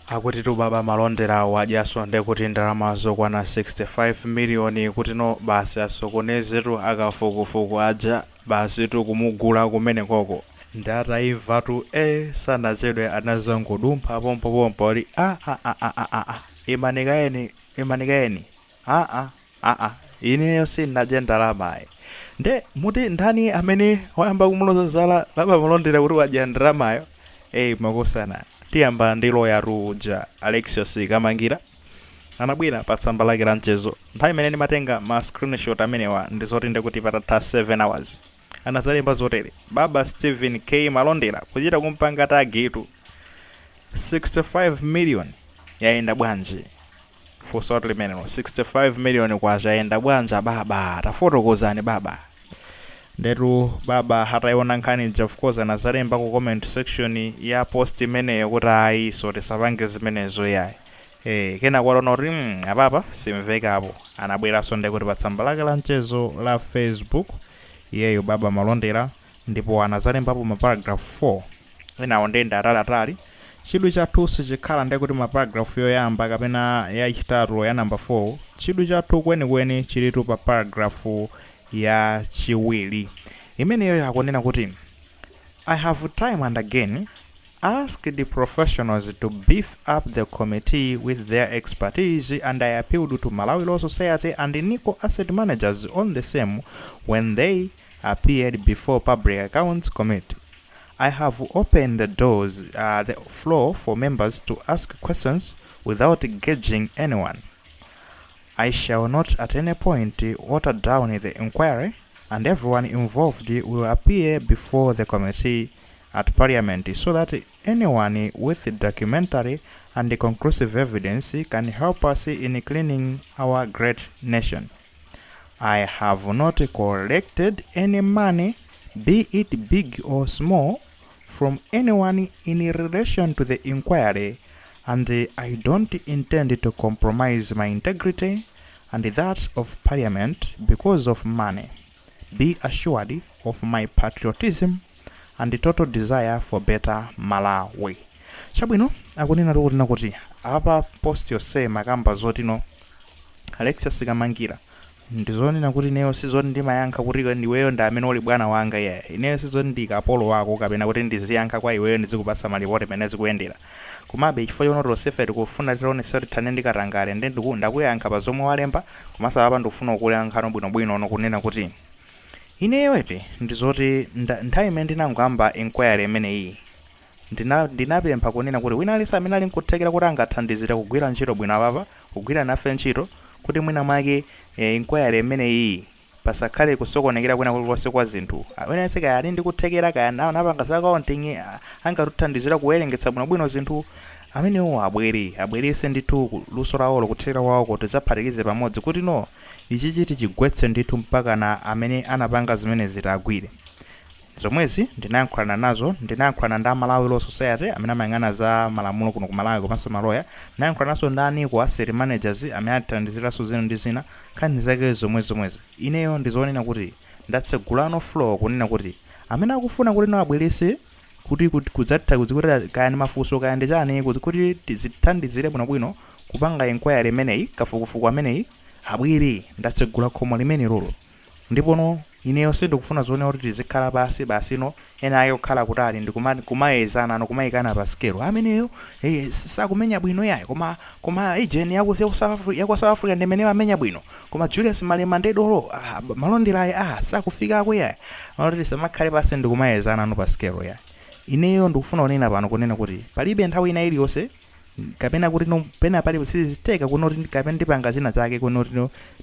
Akuti tu baba Malondela wajaso ndekuti ndalama zokwana 65 miliyoni kuti no basi asokonezetu akafukufuku aja basi tu kumugula kumene koko ndatayivatu sanazedwe anazangodumpha pompo li imanikaeni ineyo sinaje ndalamayi nde muti ndani amene wayamba kumuloza Zala baba Malondela kuti waja ndalamayo makosana tiyamba ndi lawyer ruja Alexious Kamangila anabwera pa tsamba lake la mchezo nthawi imene ndimatenga ma screenshot amenewa ndizoti ndikuti patatha 7 hours anazalemba zotere baba Stephen K Malondela kuchita kumpanga tagetu 65 million yaenda bwanji for limenelo 65 million kwa yaenda bwanja baba tafotokozani baba ndetu baba hataiona nkhani of course anazalemba ku comment section ya post imeneyo kuti ayi so tisapange zimenezo yayi kena kwalona kuti apapa simvekapo anabweranso ndekuti pa tsamba lake la mchezo la Facebook iyeyo baba Malondela ndipo anazalembapo ma paragraph 4 enawo ndenda atalatali chidwi chathu sichikhala ndekuti ma paragraph yoyamba kapena yachitatu ya number 4 chidwi chathu kwenikweni chilitu pa paragraph ya chiwiri imeneyo yakunena kuti I have time and again asked the professionals to beef up the committee with their expertise, and I appealed to Malawi Law Society and the Nico Asset Managers on the same when they appeared before Public Accounts Committee. I have opened the floor for members to ask questions without gauging anyone. I shall not at any point water down the inquiry, and everyone involved will appear before the committee at Parliament so that anyone with documentary and conclusive evidence can help us in cleaning our great nation. I have not collected any money, be it big or small, from anyone in relation to the inquiry, and I don't intend to compromise my integrity and that of Parliament because of money. Be assured of my patriotism and the total desire for better Malawi. Chabwino akunena kuti apa post yose makamba zotino Alexious Kamangila ndizonena kuti neyo sizoni ndimayankha kuti ndiweyo ndi amene uli bwana wanga iye ineyo sizoni ndi kapolo wako kapena kuti ndiziyankha kwa iweyo ndizikupasa malipoti pene zikuyendera komabe chifukwa chonoto sefe tikufuna tionesa kuti thane ndikatangale ndi ndakuyankha pa zomwe walemba komanso apa ndikufuna kuyankha bwinobwino ono kunena kuti ineyo ndizoti nthawi imene ndinangamba inquiry imeneyi ndinapempha kunena kuti wina alisa amene ali nkuthekera kuti angathandizire kugwira ntchito bwino apapa kugwira nafe ntchito kuti mwina mwake inquiry imeneyi pasakhale kusokonekera kwena kulikonse kwa zinthu wina alisa kaya ali ndikuthekera kaya napanga za accounting angatuthandizira kuwerengetsa bwinobwino zinthu amenewo abwerese ndithu luso lawo kuthekera wawo kuti zaphatikize pamodzi kuti no ichi chiti chigwetse ndithu mpaka na amene anapanga zimene zitagwire zomwezi ndinayankhulana nazo ndinayankhulana ndi Malawi Law Society amene amayang'ana za malamulo kuno ku Malawi komanso maloya ndinayankhulana naso ndani ku asset managers amene athandiziraso zino ndi zina nkhani zake zomwezi ineyo ndizonena kuti ndatsegulano floor kunena kuti amene akufuna kuti no abwerese kuti kudzatha kuzikuti kaya ndi mafunso kaya ndi chani kuti tizithandizire bwinobwino kupanga inquiry imeneyi kafukufuku ameneyi abwere ndatsegula khomo limene lolo ndipono ineyo sindikufuna zoona kuti tizikhala basi no ena ayo khala kutali ndikumayezana ano kumayikana pa scale ameneyo sakumenya bwino yayi koma agent yaku South Africa ndimene amenya bwino koma Julius Malema ndedolo Malondela sakufika ako yayi kuti samakhale pasi ndikumayezana ano pa scale yayi ineyo ndikufuna kunena pano kunena kuti palibe nthawi ina iliyonse kapena kuti no pena pali siziteka kunoti kapena ndipanga zina zake kunoti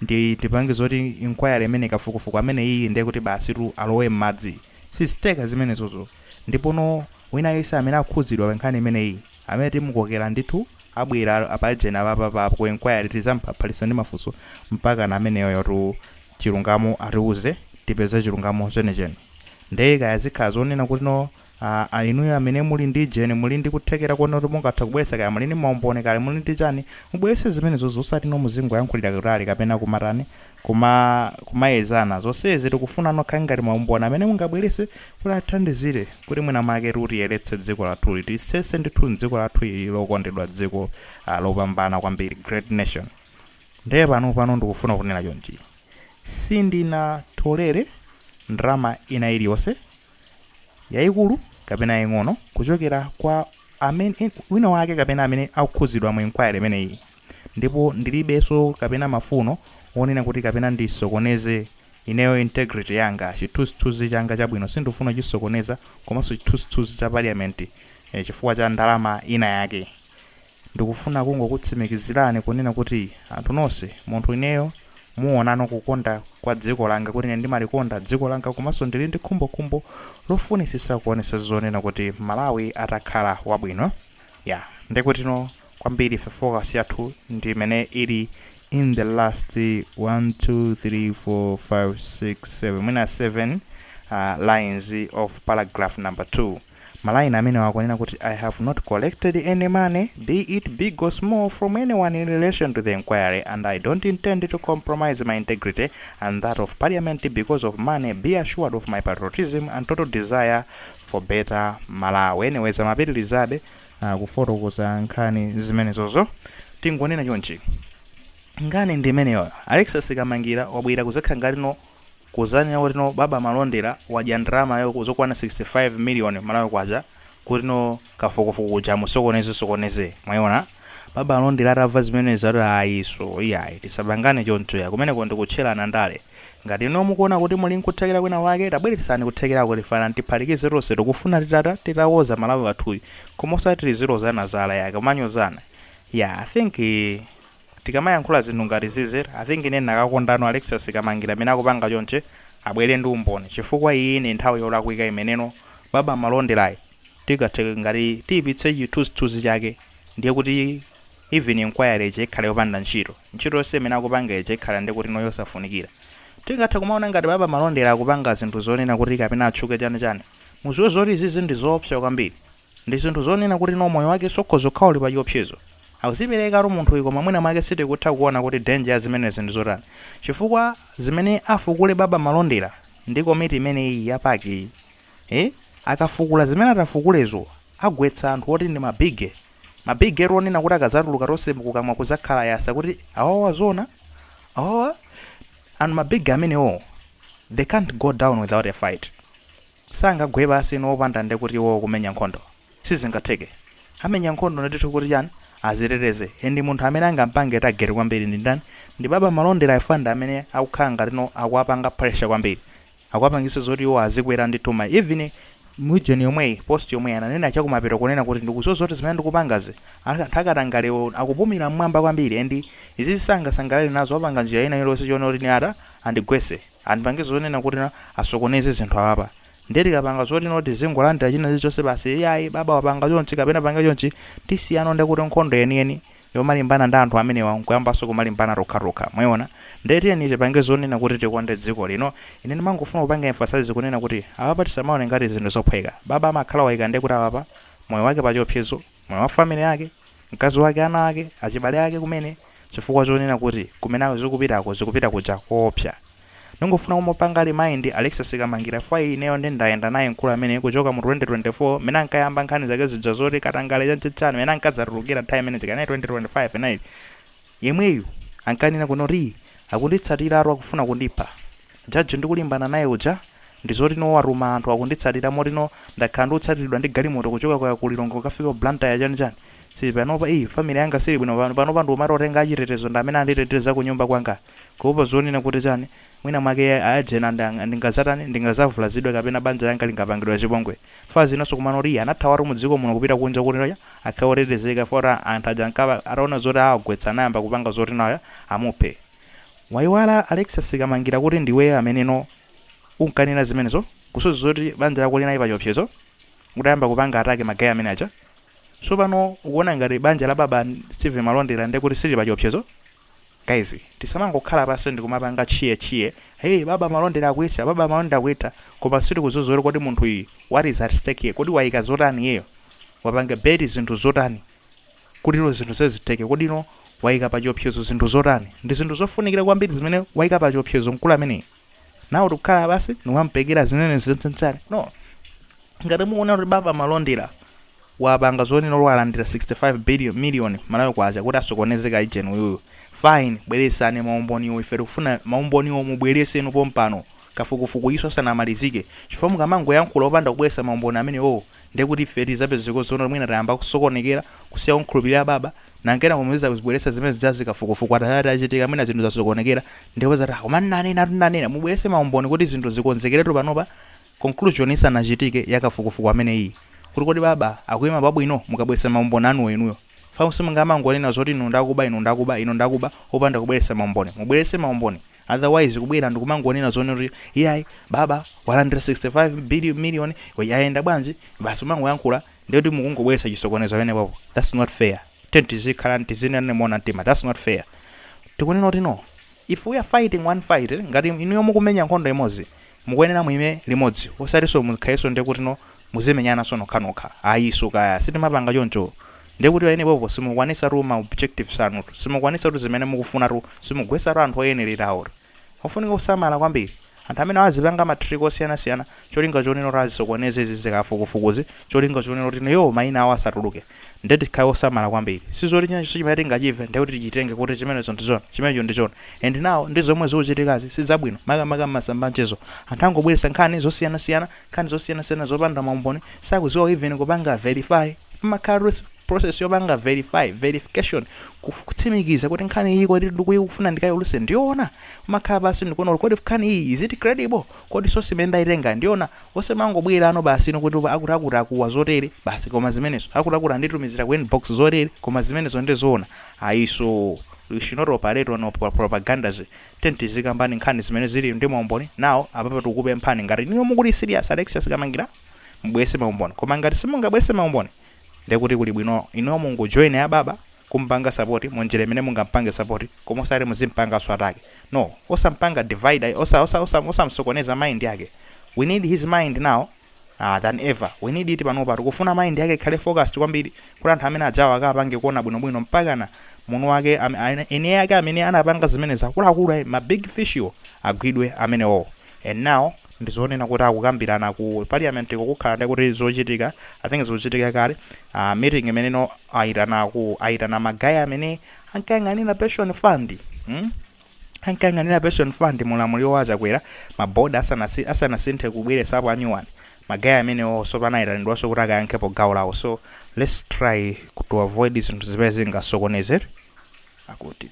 ndipange zoti inquiry imene kafukufuku amene iyi ndiye kuti basi tu alowe m'madzi siziteka zimene zozo ndipo no wina yesa amene akhuzidwa nkhani imene iyi amene timukokera ndithu abwera apajena papa ku inquiry tizamphalisa ndi mafunso mpaka na ameneyo yotu chilungamo atiuze tipeze chilungamo chenechene ndeye kaya zikhala zonena kuti no inuyo amene muli ndi jeni muli ndi kuthekera kuona kuti mungatha kubweretsa kaya muli ndi maumboni kale muli ndi chani mubweretse zimenezo zosati no muzingo yankhulira kutali kapena kumatani kumayezana zonsezi tikufuna nokha ngati maumboni amene mungabweretse kuti athandizire kuti mwina make tiyeretse dziko lathu tisese ndithu dziko lathu lokondedwa dziko lopambana kwambiri great nation. Ndiye pano ndikufuna kunena chonchi sindinatolere ndrama ina iliyonse yayikulu kapena yaying'ono kuchokera kwa amene wina wake kapena amene akukhuzidwa mu inquiry imeneyi, ndipo ndilibenso kapena mafuno onena kuti kapena ndisokoneze ineyo integrity yanga chithunzithunzi changa chabwino sindifuna chisokoneza komanso chithunzithunzi cha parliament chifukwa cha ndalama ina yake. Ndikufuna kungokutsimikizirani kunena kuti anthu nonse munthu ineyo muonano kukonda kwa dziko langa kuti ndimalikonda dziko langa komanso ndili ndi khumbokhumbo lofunisisa kuonesa zonena kuti Malawi atakhala wabwino ndekutino kwambiri focus yathu ndi imene ili in the last 1 2 3 4 5 6 7 mwina 7 lines of paragraph number 2. Malaina amene wakunena kuti I have not collected any money, be it big or small, from anyone in relation to the inquiry, and I don't intend to compromise my integrity and that of Parliament because of money. Be assured of my patriotism and total desire for better Malawi. Anyways, amapitilizabe kufotokoza nkhani zimenezozo tingonena chonchi ngani ndi imeneyo. Alexious Kamangila wabwera kuzakhala ngati kuzanira kuti baba Malondela wadya ndrama yo zokwana 65 million Malawi kwacha kuti Kafukufuku kuja musokoneze mwayiona baba Malondela atamva zimene zarayiso tisabangane choncho ya kumeneko ndikutcherana ndale ngati mukuona kuti muli nkuthekera kwina wake tabweretsani kuthekera kuti fana tiphatikize tonse tikufuna titawoza Malawi wathuyi koma osati zirozana Zala yake kumanyozana. I think tikamayankhula zinthu ngati zizere I think ine nakakondano Alexious Kamangila amene akupanga chonche abwere ndi umboni chifukwa iyi ni nthawi yolakwika imeneno baba Malondela tigathe ngati tiyipitse chithunzithunzi chake ndiye kuti even inquiry ikhale yopanda ntchito yonse imene akupanga ikhale ndi kuti yosafunikira. Tingathe kumaona ngati baba Malondela akupanga zinthu zonena kuti kapena atchuke chani muziwe zoti izizi ndi zoopsa kwambiri ndi zinthu zonena kuti moyo wake sokhoza kukhala uli pa chiopsezo akuzipereka munthu uyu koma mwina mwake sitikutha kuona kuti danger zimenezi ndi zotani chifukwa zimene afukule baba Malondela ndi komiti imene iyi yapaki akafukula zimene atafukulezo agwetsa anthu oti ndi mabige ronena kuti akazatuluka tonse kukamwa kuzakhala yasa kuti awawa zona and mabige amenewo they can't go down without a fight. Sangagwe basi opanda ndi kuti kumenya nkhondo sizingatheke. Amenya nkhondo ndithu kuti chani azirereze endi munthu amene angampange tagere kwambiri ndi ndani ndi baba Malondela ifanda amene akukhala ngati akuapanga pressure kwambiri akuapangisa zoti azikwera ndi tuma even mujeni yomwe post yomwe ananena chakumapero kunena kuti ndikuzozoti zimene ndikupangazi akatangale akupumira mmwamba kwambiri endi izi sangalale nazo apanga njira ina yonse chonoti ni ata andigwese andipange zonena kuti asokoneze zinthu apa ndeti kapanga zoti noti zingolandira china chilichonse basi baba wapanga chonchi kapena panga chonchi tisiyano ndi kuti nkhondo yeniyeni yomalimbana ndi anthu amenewa nkuyambanso kumalimbana rokha mwayiona ndeti eni tipange zonena kuti tikonde dziko lino. Ine ndimangofuna kupanga emphasize kunena kuti apa tisamaone ngati zinthu zophweka baba amakhala wayika ndi kuti apa moyo wake pa chiopsezo moyo wa family yake mkazi wake ana ake achibale ake kumene chifukwa zonena kuti kumenayo zikupita kuja koopsa. Ningofuna kumupanga remind Alexious Kamangila fai ineyo ndendayenda naye nkulu amene kuchoka mu 2024 mena ankayamba nkhani zake zija zoti katangale chanchitsana mena ankadzatulukira time imene chikanayi 2025 nayi yemweyu ankanena kunoti akunditsatira akufuna kundipha jaji ndikulimbana naye uja ndizoti waruma anthu akunditsatira motino ndakhala ndikutsatiridwa ndi galimoto kuchoka kwa kulilongo kafika Blantyre chani si panopa family yanga sili bwino panopa ndumati otenga achitetezo ndi amene anditeteza ku nyumba kwanga kuopa zonena kuti chani mwina mwake ajena ndingazatani ndingazavulazidwa kapena banja langa lingapangidwa chipongwe fazi naso kumanoti anathawatu mu dziko muno kupita kunja kuti akhaotetezeka fora anthu aja ankapa ataona zoti agwetsa nayamba kupanga zoti nayo amuphe. Wayiwala Alexious Kamangila kuti ndiwe ameneno unkanena zimenezo kusozi zoti banja lako linayi pa chiopsezo utayamba kupanga atake magaya amene aja so pano ukuona ngati banja la baba Stephen Malondela ndi kuti sili pa chiopsezo guys tisamangokhala pasi ndikumapanga chiye hey baba Malondela akuita baba Malondela akuita koma siti kuzozera kuti munthu iyi what is at stake here kuti waika zotani yeyo wapanga bedi zinthu zotani kuti ino zinthu seziteke kuti ino waika pa chiopsezo zinthu zotani ndi zinthu zofunikira kwambiri zimene waika pa chiopsezo mkulu amene nawo tikukhala pasi niwampekera zimene zintsensani no ngati mukuona kuti baba Malondela wapanga zonena Walandila 65 million malayo kwacha kuti asokonezeka agent uyu fine bweresani maumboniwo ife tikufuna maumboniwo mubwereseni pompano Kafukufuku iso sanamalizike chifukwa mukamango yankhula opanda kubweresa maumboni amene ndiye kuti ife tizapezeko zoona mwina tayamba kusokonekera kusiya kunkhulupirira baba nankena kumaliza kubweresa zimene zijazi Kafukufuku atati achitika amene zinthu zasokonekera ndiye kuti koma nanena mubwerese maumboni kuti zinthu zikonzekeretu panopa conclusion isanachitike ya Kafukufuku amene iyi kuti baba akuyima babwino mukabweresa maumboni anu enuyo fausi mungamangonena zoti ino ndakuba opanda kubweresa maumboni mubwerese maumboni otherwise kubwera ndikumangonena zoni kuti iyayi baba Walandila 65 million yaenda bwanji basi mangoyankhula ndiye kuti mukungobweresa chisokonezo pene popo that's not fair tentizikhala ntizinene mona mtima that's not fair tikunena kuti no if we are fighting one fight ngati inuyo mukumenya nkhondo imodzi mukuyenera muime limodzi osatiso mukhaleso ndiye kuti no muzimenyana sono khanokha ayiso kaya sitimapanga choncho ndiye kuti ene popo simukwanisa ru ma objectives anu simukwanisa ru zimene mukufuna ru simugwesa ru anthu oyenererawo ofunika kusamala kwambiri anthu amene azipanga matriko osiyana cholinga choneno razisokoneze izi Kafukufukuzi cholinga choneno kuti yo maina awo asatuluke ndiye tikhaye osamala kwambiri sizoti chinanso chimene tingachive ndiye kuti tichitenge kuti chimenecho ndichona chimenecho ndichona and now ndi zomwe zikuchitikazi sizabwino makamaka m'masambanchezo anthu angobweresa nkhani zosiyana zopanda maumboni sakuziwa even kupanga verify makhala process yopanga verification kutsimikiza kuti nkhani iyi kodi ndikuyikufuna ndikayoluse ndiona makhala basi ndikuona kodi nkhani iyi is it credible kodi sosi imene ndayitenga ndiona osemangobwera ano basi kuti akuti akuwa zotere basi koma zimenezo akuti anditumizira ku inbox zotere koma zimenezo ndizoona ayiso we should not operate on propagandas tentizikambani nkhani zimene zili ndi maumboni nawo apapa tikukupe mphani ngati niyo mukuli serious Alexious Kamangila mubwerese maumboni koma ngati simungabwerese maumboni ndiye kuti kuli bwino ino mungu join ya baba kumpanga support munjira imene mungampange support koma osati muzimpanga swatake no osampanga divide osamsokoneza mind yake we need his mind now than ever we need it panopa tikufuna mind yake ikhale focused kwambiri kuti anthu amene ajawa akapange kuona bwinobwino mpaka na muno wake ene yake amene anapanga zimene zakuluakulu ma big fish agwidwe amene and now ndizonena kuti akukambirana ku Parliamentary kukhala ndi kuti zochitika I think zochitika kale meeting imene no aitana magaya amene ankayang'anira pension fund ankayang'anira pension fund mulamuliro wacha kwera maboard asanasinthe kubweresapo anyuwani magaya amene sopanaita ndwaso kuti akayankhepo gawo lawo so let's try to avoid zinthu zimene zingasokonezere akuti